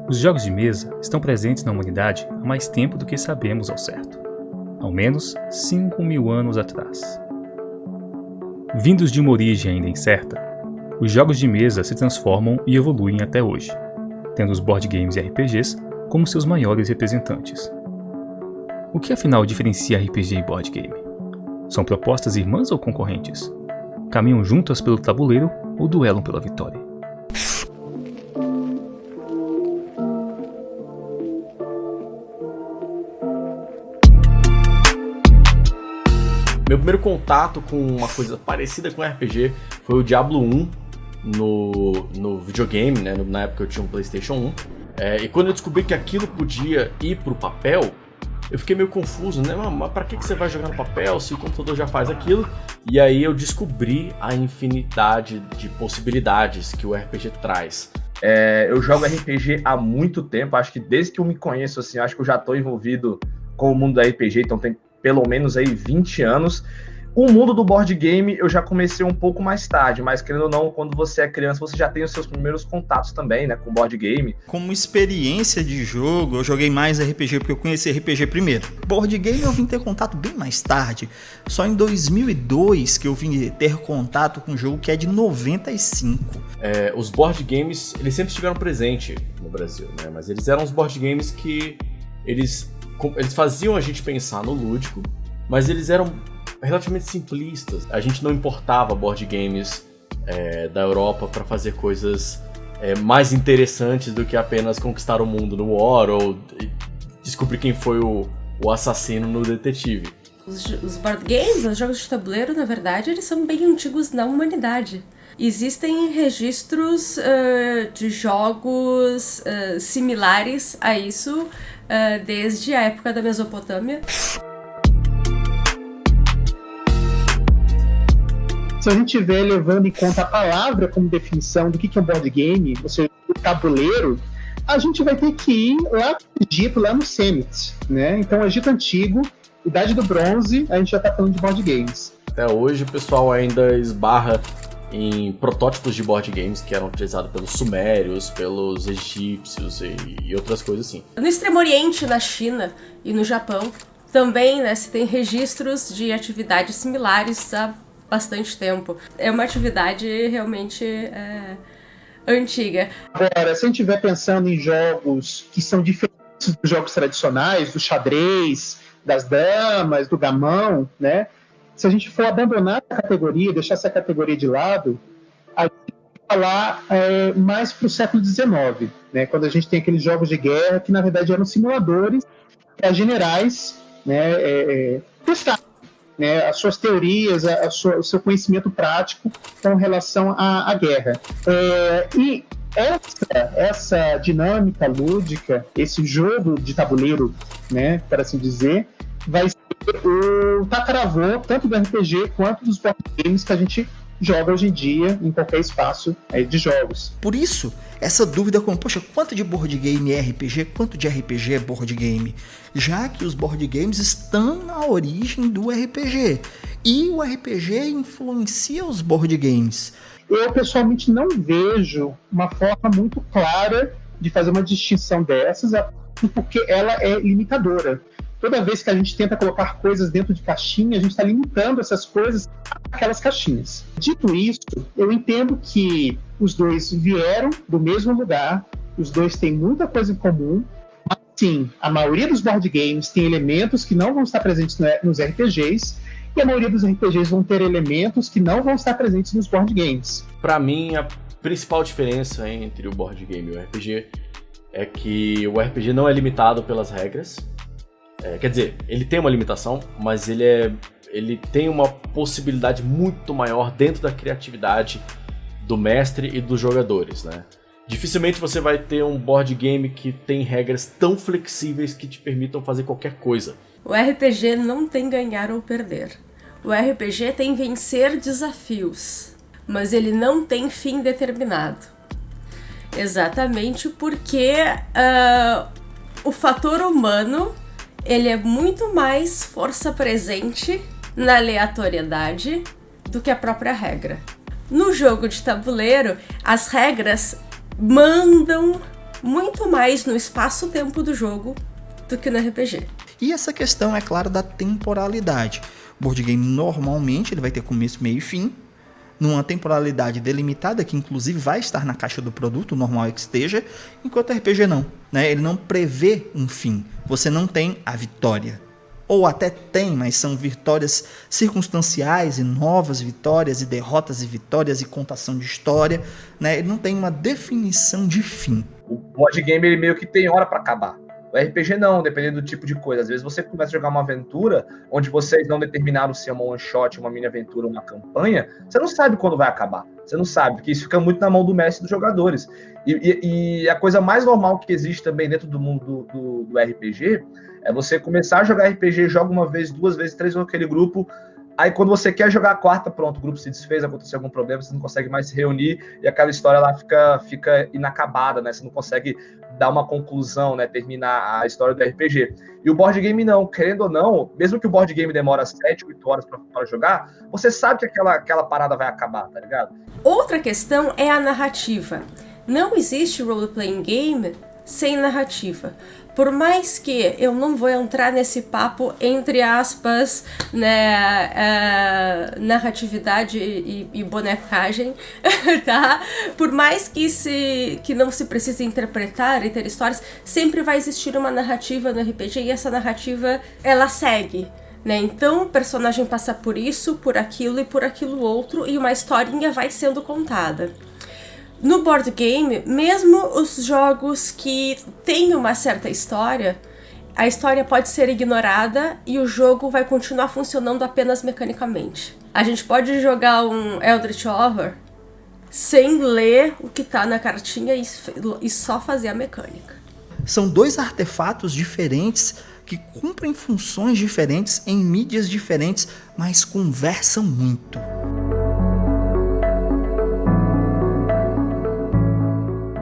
Os jogos de mesa estão presentes na humanidade há mais tempo do que sabemos ao certo. Ao menos 5.000 anos atrás. Vindos de uma origem ainda incerta, os jogos de mesa se transformam e evoluem até hoje, tendo os board games e RPGs como seus maiores representantes. O que afinal diferencia RPG e board game? São propostas irmãs ou concorrentes? Caminham juntas pelo tabuleiro ou duelam pela vitória? Meu primeiro contato com uma coisa parecida com RPG foi o Diablo 1 no videogame, né? Na época eu tinha um PlayStation 1. E quando eu descobri que aquilo podia ir pro papel, eu fiquei meio confuso, né? Mas pra que você vai jogar no papel se o computador já faz aquilo? E aí eu descobri a infinidade de possibilidades que o RPG traz. Eu jogo RPG há muito tempo, acho que desde que eu me conheço, assim, acho que eu já estou envolvido com o mundo da RPG, então tem pelo menos aí 20 anos. O mundo do board game eu já comecei um pouco mais tarde, mas querendo ou não, quando você é criança, você já tem os seus primeiros contatos também, né, com board game. Como experiência de jogo, eu joguei mais RPG porque eu conheci RPG primeiro. Board game eu vim ter contato bem mais tarde. Só em 2002 que eu vim ter contato com um jogo que é de 95. Os board games, eles sempre estiveram presentes no Brasil, né, mas eles eram os board games que eles faziam a gente pensar no lúdico, mas eles eram relativamente simplistas. A gente não importava board games da Europa para fazer coisas mais interessantes do que apenas conquistar o mundo no War ou descobrir quem foi o assassino no detetive. Os board games, os jogos de tabuleiro, na verdade, eles são bem antigos na humanidade. Existem registros de jogos similares a isso desde a época da Mesopotâmia. Se a gente estiver levando em conta a palavra como definição do que é um board game, ou seja, o tabuleiro, a gente vai ter que ir lá no Egito, lá no Sêmites, né? Então, Egito Antigo, Idade do Bronze, a gente já está falando de board games. Até hoje o pessoal ainda esbarra em protótipos de board games que eram utilizados pelos sumérios, pelos egípcios e outras coisas assim. No Extremo Oriente, na China e no Japão, também, né, se tem registros de atividades similares há bastante tempo. É uma atividade realmente antiga. Agora, se a gente estiver pensando em jogos que são diferentes dos jogos tradicionais, do xadrez, das damas, do gamão, né? Se a gente for abandonar a categoria, deixar essa categoria de lado, a gente vai falar mais para o século XIX, né? Quando a gente tem aqueles jogos de guerra que, na verdade, eram simuladores para generais, né, testar, né, as suas teorias, o seu conhecimento prático com relação à guerra. E essa dinâmica lúdica, esse jogo de tabuleiro, né, para assim dizer, vai ser o tataravô tanto do RPG quanto dos board games que a gente joga hoje em dia em qualquer espaço de jogos. Por isso, essa dúvida como, poxa, quanto de board game é RPG, quanto de RPG é board game? Já que os board games estão na origem do RPG. E o RPG influencia os board games. Eu, pessoalmente, não vejo uma forma muito clara de fazer uma distinção dessas, porque ela é limitadora. Toda vez que a gente tenta colocar coisas dentro de caixinha, a gente está limitando essas coisas àquelas caixinhas. Dito isso, eu entendo que os dois vieram do mesmo lugar, os dois têm muita coisa em comum, mas sim, a maioria dos board games tem elementos que não vão estar presentes nos RPGs, e a maioria dos RPGs vão ter elementos que não vão estar presentes nos board games. Para mim, a principal diferença entre o board game e o RPG é que o RPG não é limitado pelas regras. Quer dizer, ele tem uma limitação, mas ele tem uma possibilidade muito maior dentro da criatividade do mestre e dos jogadores, né? Dificilmente você vai ter um board game que tem regras tão flexíveis que te permitam fazer qualquer coisa. O RPG não tem ganhar ou perder. O RPG tem vencer desafios, mas ele não tem fim determinado. Exatamente porque o fator humano ele é muito mais força presente na aleatoriedade do que a própria regra. No jogo de tabuleiro, as regras mandam muito mais no espaço-tempo do jogo do que no RPG. E essa questão, é claro, da temporalidade. O board game normalmente ele vai ter começo, meio e fim, numa temporalidade delimitada, que inclusive vai estar na caixa do produto, o normal é que esteja, enquanto o RPG não, né? Ele não prevê um fim, você não tem a vitória. Ou até tem, mas são vitórias circunstanciais e novas vitórias e derrotas e vitórias e contação de história, né? Ele não tem uma definição de fim. O board game ele meio que tem hora para acabar. O RPG não, dependendo do tipo de coisa. Às vezes você começa a jogar uma aventura onde vocês não determinaram se é uma one shot, uma mini aventura, uma campanha, você não sabe quando vai acabar. Você não sabe, porque isso fica muito na mão do mestre e dos jogadores. E a coisa mais normal que existe também dentro do mundo do RPG é você começar a jogar RPG, joga uma vez, 2 vezes, 3 vezes aquele grupo. Aí quando você quer jogar a quarta, pronto, o grupo se desfez, aconteceu algum problema, você não consegue mais se reunir e aquela história lá fica inacabada, né? Você não consegue dar uma conclusão, né? Terminar a história do RPG. E o board game não, querendo ou não, mesmo que o board game demora 7, 8 horas para jogar, você sabe que aquela parada vai acabar, tá ligado? Outra questão é a narrativa. Não existe role-playing game sem narrativa. Por mais que eu não vou entrar nesse papo, entre aspas, né, narratividade e bonecagem, tá? Por mais que não se precise interpretar e ter histórias, sempre vai existir uma narrativa no RPG e essa narrativa, ela segue, né? Então o personagem passa por isso, por aquilo e por aquilo outro e uma historinha vai sendo contada. No board game, mesmo os jogos que têm uma certa história, a história pode ser ignorada e o jogo vai continuar funcionando apenas mecanicamente. A gente pode jogar um Eldritch Horror sem ler o que tá na cartinha e só fazer a mecânica. São 2 artefatos diferentes que cumprem funções diferentes em mídias diferentes, mas conversam muito.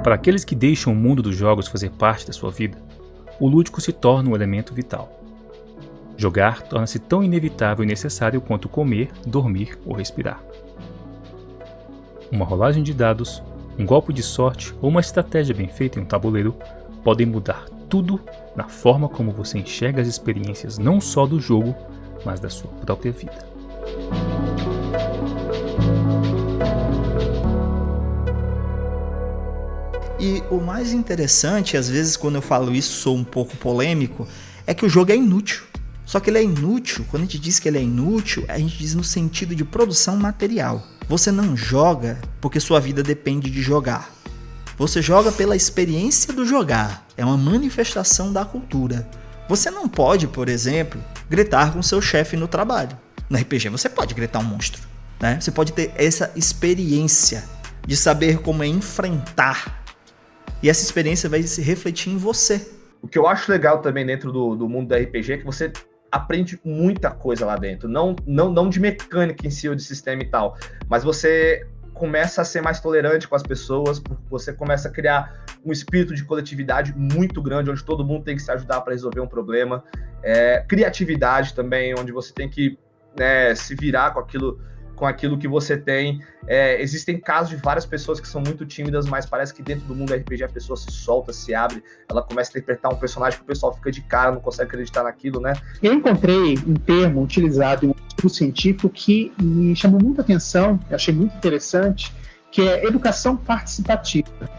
Para aqueles que deixam o mundo dos jogos fazer parte da sua vida, o lúdico se torna um elemento vital. Jogar torna-se tão inevitável e necessário quanto comer, dormir ou respirar. Uma rolagem de dados, um golpe de sorte ou uma estratégia bem feita em um tabuleiro podem mudar tudo na forma como você enxerga as experiências não só do jogo, mas da sua própria vida. E o mais interessante, às vezes quando eu falo isso sou um pouco polêmico, é que o jogo é inútil. Só que ele é inútil, quando a gente diz que ele é inútil, a gente diz no sentido de produção material. Você não joga porque sua vida depende de jogar. Você joga pela experiência do jogar, é uma manifestação da cultura. Você não pode, por exemplo, gritar com seu chefe no trabalho. No RPG você pode gritar um monstro, né? Você pode ter essa experiência de saber como é enfrentar. E essa experiência vai se refletir em você. O que eu acho legal também dentro do mundo da RPG é que você aprende muita coisa lá dentro. Não de mecânica em si ou de sistema e tal, mas você começa a ser mais tolerante com as pessoas, você começa a criar um espírito de coletividade muito grande, onde todo mundo tem que se ajudar para resolver um problema. Criatividade também, onde você tem que, né, se virar com aquilo que você tem. Existem casos de várias pessoas que são muito tímidas, mas parece que dentro do mundo RPG a pessoa se solta, se abre, ela começa a interpretar um personagem que o pessoal fica de cara, não consegue acreditar naquilo, né? Eu encontrei um termo utilizado em um artigo científico que me chamou muita atenção, eu achei muito interessante, que é educação participativa.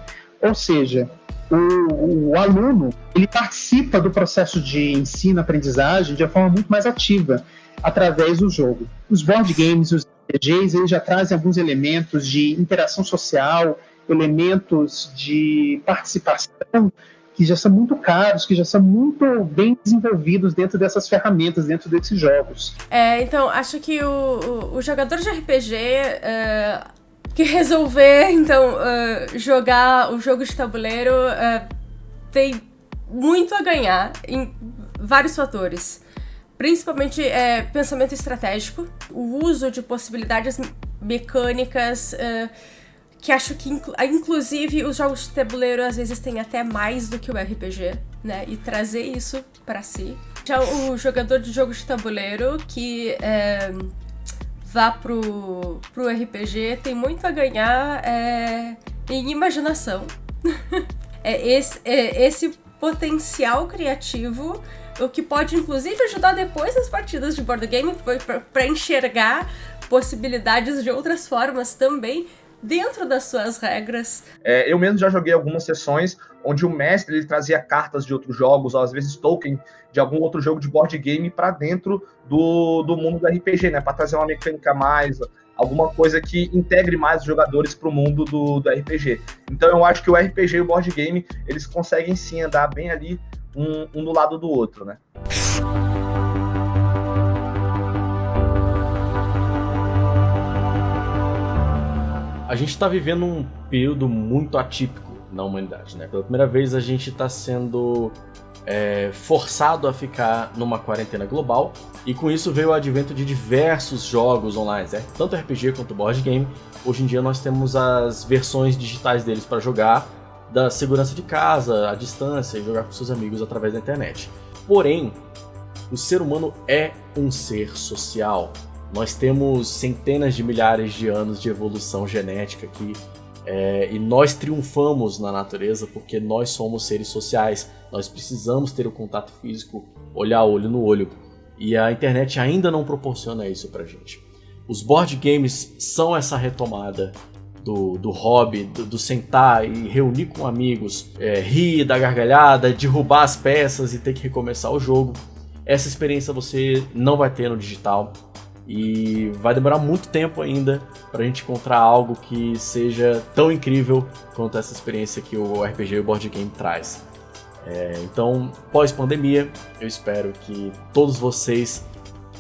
Ou seja, o aluno ele participa do processo de ensino-aprendizagem de uma forma muito mais ativa, através do jogo. Os board games, os RPGs, eles já trazem alguns elementos de interação social, elementos de participação que já são muito caros, que já são muito bem desenvolvidos dentro dessas ferramentas, dentro desses jogos. Então, acho que o jogador de RPG que resolver, então, jogar o jogo de tabuleiro tem muito a ganhar em vários fatores. Principalmente pensamento estratégico, o uso de possibilidades mecânicas, que acho que inclusive os jogos de tabuleiro às vezes têm até mais do que o RPG, né? E trazer isso pra si. Já o jogador de jogos de tabuleiro que vá pro RPG tem muito a ganhar em imaginação. esse potencial criativo, o que pode inclusive ajudar depois nas partidas de board game para enxergar possibilidades de outras formas também dentro das suas regras. Eu mesmo já joguei algumas sessões onde o mestre ele trazia cartas de outros jogos, ou às vezes token de algum outro jogo de board game para dentro do mundo do RPG, né? Para trazer uma mecânica a mais, alguma coisa que integre mais os jogadores para o mundo do RPG. Então eu acho que o RPG e o board game, eles conseguem sim andar bem ali, um do lado do outro, né? A gente está vivendo um período muito atípico na humanidade, né? Pela primeira vez a gente está sendo forçado a ficar numa quarentena global, e com isso veio o advento de diversos jogos online, né? Tanto RPG quanto board game. Hoje em dia nós temos as versões digitais deles para jogar da segurança de casa, à distância, e jogar com seus amigos através da internet. Porém, o ser humano é um ser social. Nós temos centenas de milhares de anos de evolução genética aqui, e nós triunfamos na natureza porque nós somos seres sociais. Nós precisamos ter o contato físico, olhar olho no olho, e a internet ainda não proporciona isso pra gente. Os board games são essa retomada do hobby, do sentar e reunir com amigos, rir, dar gargalhada, derrubar as peças e ter que recomeçar o jogo. Essa experiência você não vai ter no digital. E vai demorar muito tempo ainda pra gente encontrar algo que seja tão incrível quanto essa experiência que o RPG e o board game traz. Então, pós-pandemia, eu espero que todos vocês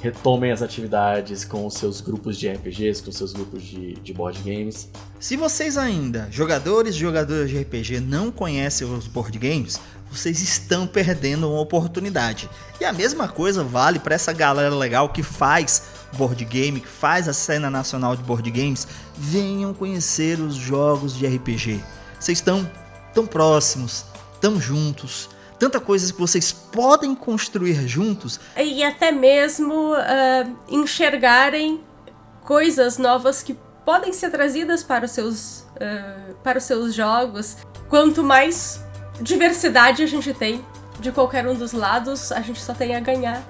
retomem as atividades com os seus grupos de RPGs, com os seus grupos de board games. Se vocês ainda, jogadores e jogadoras de RPG, não conhecem os board games, vocês estão perdendo uma oportunidade. E a mesma coisa vale para essa galera legal que faz board game, que faz a cena nacional de board games. Venham conhecer os jogos de RPG. Vocês estão tão próximos, tão juntos, tanta coisa que vocês podem construir juntos. E até mesmo enxergarem coisas novas que podem ser trazidas para os seus jogos. Quanto mais diversidade a gente tem de qualquer um dos lados, a gente só tem a ganhar.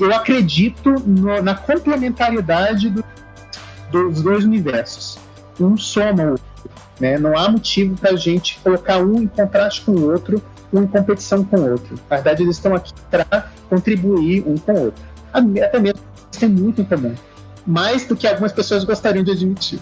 Eu acredito na complementariedade dos dois universos. Um soma o outro, né? Não há motivo para a gente colocar um em contraste com o outro, um em competição com o outro. Na verdade, eles estão aqui para contribuir um com o outro. Até mesmo eles têm muito em comum. Mais do que algumas pessoas gostariam de admitir.